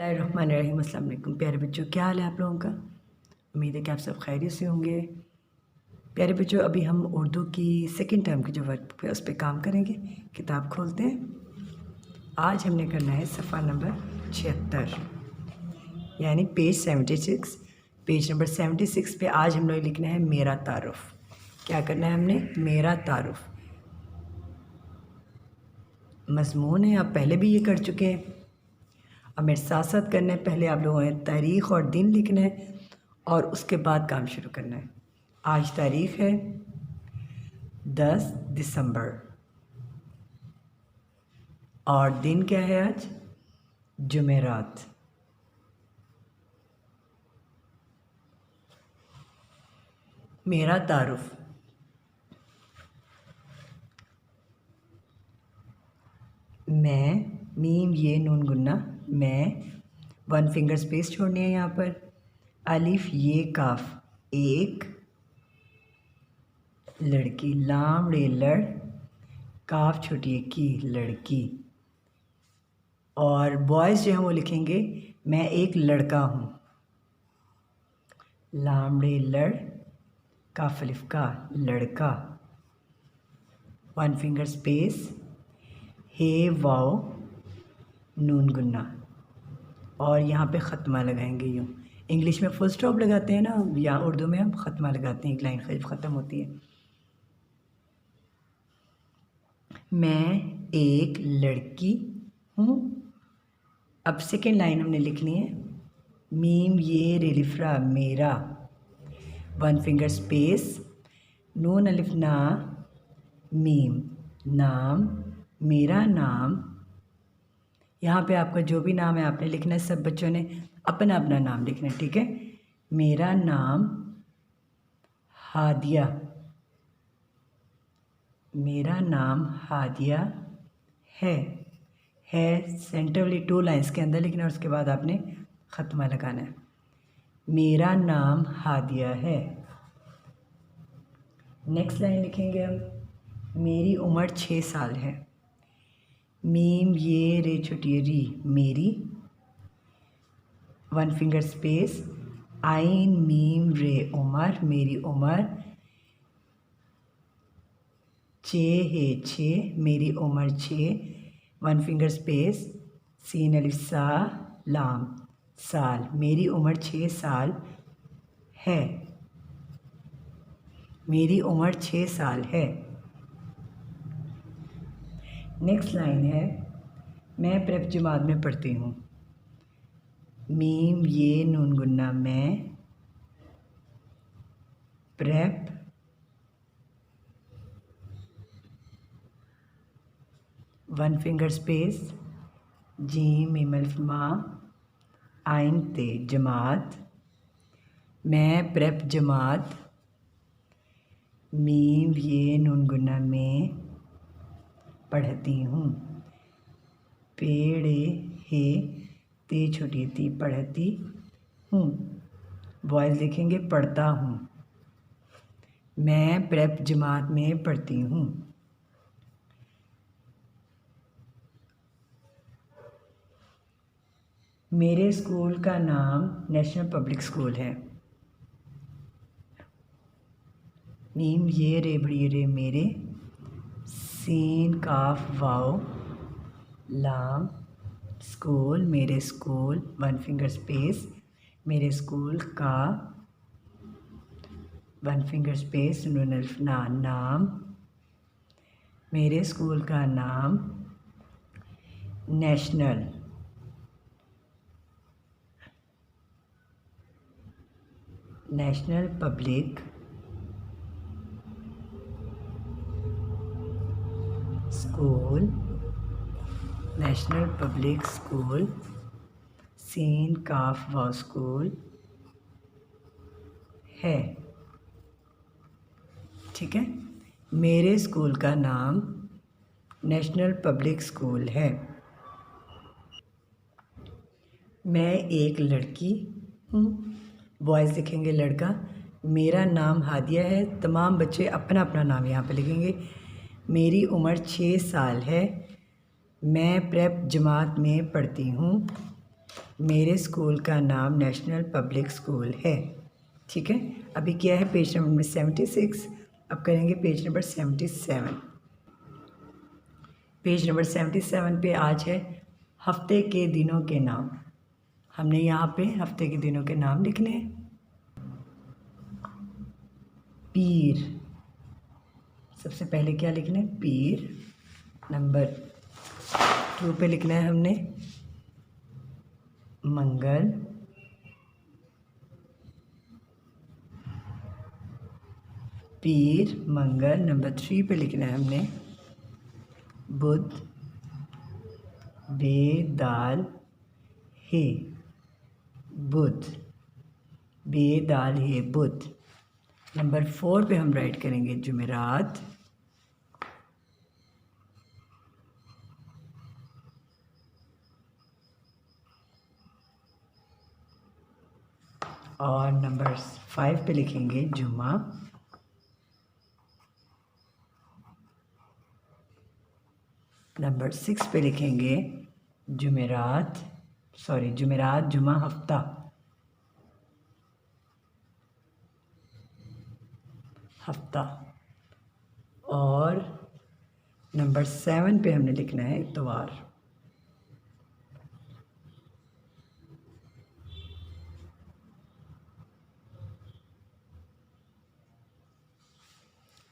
बिस्मिल्लाहिर्रहमानिर्रहीम। अस्सलाम वालेकुम प्यारे बच्चों, क्या हाल है आप लोगों का। उम्मीद है कि आप सब खैरियत से होंगे। प्यारे बच्चों, अभी हम उर्दू की सेकंड टर्म की जो वर्क है उस पर काम करेंगे। किताब खोलते हैं। आज हमने करना है सफ़ा नंबर 76 यानी पेज 76। पेज नंबर 76 पे आज हम लोग लिखना है मेरा तारुफ। क्या करना है हमने? मेरा तारुफ मज़मून है, आप पहले भी ये कर चुके हैं। अब मेरे साथ साथ करना है। पहले आप लोगों ने तारीख़ और दिन लिखना है और उसके बाद काम शुरू करना है। आज तारीख़ है 10 दिसंबर और दिन क्या है आज? जुमेरात। मेरा तारुफ। मैं, मीम ये नून गुन्ना, मैं, वन फिंगर स्पेस छोड़नी है यहाँ पर। अलिफ ये काफ, एक लड़की, लाम रे लड़, काफ छोटी की लड़की। और बॉयज़ जो हैं वो लिखेंगे मैं एक लड़का हूँ। लाम रे लड़, काफ अलिफ का लड़का, वन फिंगर स्पेस, हे वाओ नून गुन्ना और यहाँ पे ख़त्मा लगाएंगे। यूँ इंग्लिश में फुल स्टॉप लगाते हैं ना, या उर्दू में हम ख़त्मा लगाते हैं, एक लाइन ख़त्म होती है। मैं एक लड़की हूँ। अब सेकेंड लाइन हमने लिखनी है। मीम ये रेलिफ्रा मेरा, वन फिंगर स्पेस, नून अलिफ ना, मीम नाम, मेरा नाम। यहाँ पे आपका जो भी नाम है आपने लिखना है। सब बच्चों ने अपना अपना नाम लिखना है, ठीक है। मेरा नाम हादिया, मेरा नाम हादिया है। सेंटर वाली 2 लाइन्स के अंदर लिखना है, उसके बाद आपने ख़त्मा लगाना है। मेरा नाम हादिया है। नेक्स्ट लाइन लिखेंगे हम। मेरी उम्र 6 साल है। मीम ये रे छोटी री, मेरी, वन फिंगर स्पेस, आइन मीम रे उमर, मेरी उम्र, चे है 6, मेरी उम्र 6, वन फिंगर स्पेस, सीन अलिफ सा लाम साल, मेरी उम्र 6 साल है। मेरी उम्र 6 साल है। नेक्स्ट लाइन है। मैं प्रेप जमात में पढ़ती हूँ। मीम ये नून गुन्ना, मैं prep one finger space, gym meme अलिफ मा, आइन ते जमात, मैं प्रेप जमात, मीम ये नून गुन्ना में पढ़ती हूँ। पेड़े हे ते छोटी ती पढ़ती हूँ। बॉयज़ लिखेंगे पढ़ता हूँ। मैं प्रेप जमात में पढ़ती हूँ। मेरे स्कूल का नाम नेशनल पब्लिक स्कूल है। मीम ये रे बड़ी रे मेरे, सीन काफ वाओ लाम स्कूल, मेरे स्कूल, वन फिंगर स्पेस, मेरे स्कूल का, वन फिंगर स्पेस, नून अलिफ ना नाम, मेरे स्कूल का नाम national public school, national public school, सीन काफ वाओ स्कूल है। ठीक है, मेरे स्कूल का नाम नेशनल पब्लिक स्कूल है। मैं एक लड़की हूँ। बॉयज़ लिखेंगे लड़का। मेरा नाम हादिया है। तमाम बच्चे अपना अपना नाम यहाँ पे लिखेंगे। मेरी उम्र 6 साल है। मैं प्रेप जमात में पढ़ती हूँ। मेरे स्कूल का नाम नेशनल पब्लिक स्कूल है। ठीक है, अभी क्या है पेज नंबर 76। अब करेंगे पेज नंबर 77। पेज नंबर 77 पे आज है हफ्ते के दिनों के नाम। हमने यहाँ पे हफ्ते के दिनों के नाम लिखने हैं। पीर, सबसे पहले क्या लिखना है? पीर। नंबर 2 पे लिखना है हमने मंगल। पीर मंगल। नंबर 3 पे लिखना है हमने बुध। बेदाल हे बुध। बेदाल हे बुध। नंबर 4 पे हम राइट करेंगे जुमेरात। और नंबर 5 पे लिखेंगे जुमा। नंबर 6 पे लिखेंगे जुमेरात, जुमेरात जुमा हफ्ता। और नंबर 7 पे हमने लिखना है इतवार।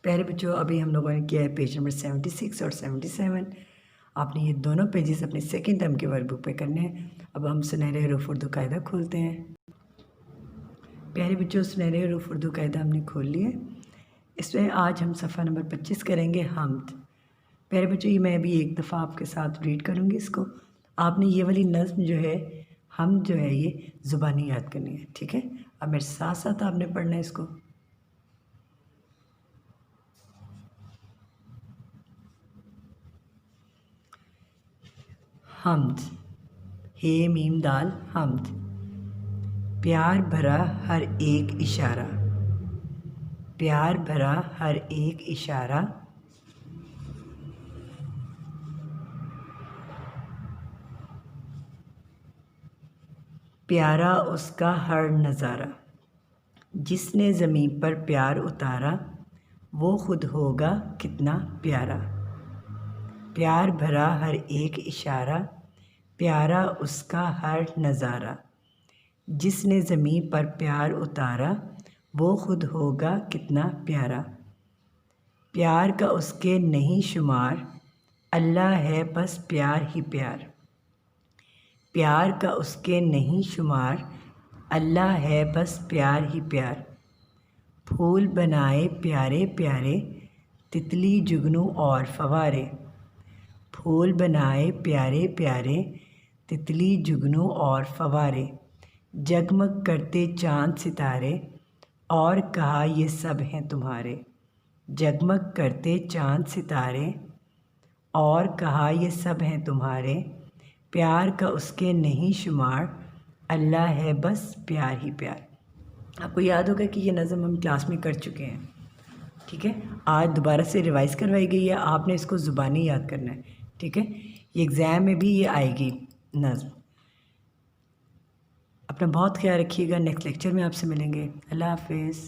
प्यारे बच्चों, अभी हम लोगों ने किया है पेज नंबर 76 और 77। आपने ये दोनों पेजेस अपने सेकेंड टर्म के वर्कबुक पे करने हैं। अब हम सुनहरे हरूफ उर्दू कायदा खोलते हैं। प्यारे बच्चों, सुनहरे हरूफ उर्दू कायदा हमने खोल लिए। इसमें आज हम सफ़ा नंबर 25 करेंगे हम्द। प्यारे बच्चों, ये मैं अभी एक दफ़ा आपके साथ रीड करूँगी इसको। आपने ये वाली नज़्म जो है हम जो है ये ज़ुबानी याद करनी है। ठीक है, अब मेरे साथ साथ आपने पढ़ना है इसको। हम्द, हे मीम दाल हम्द। प्यार भरा हर एक इशारा। प्यार भरा हर एक इशारा। प्यारा उसका हर नज़ारा। जिसने ज़मीन पर प्यार उतारा वो खुद होगा कितना प्यारा। प्यार भरा हर एक इशारा। प्यारा उसका हर नज़ारा। जिसने ज़मीन पर प्यार उतारा वो खुद होगा कितना प्यारा। प्यार का उसके नहीं शुमार, अल्लाह है बस प्यार ही प्यार। प्यार का उसके नहीं शुमार, अल्लाह है बस प्यार ही प्यार। फूल बनाए प्यारे प्यारे, तितली जुगनू और फवारे। फूल बनाए प्यारे प्यारे, तितली जुगनू और फवारे। जगमग करते चाँद सितारे, और कहा ये सब हैं तुम्हारे। जगमग करते चाँद सितारे, और कहा ये सब हैं तुम्हारे। प्यार का उसके नहीं शुमार, अल्लाह है बस प्यार ही प्यार। आपको याद होगा कि ये नज़म हम क्लास में कर चुके हैं। ठीक है, आज दोबारा से रिवाइज़ करवाई गई है। आपने इसको ज़ुबानी याद करना है। ठीक है, ये एग्ज़ाम में भी ये आएगी नज़म। अपना बहुत ख्याल रखिएगा। नेक्स्ट लेक्चर में आपसे मिलेंगे। अल्लाह हाफिज़।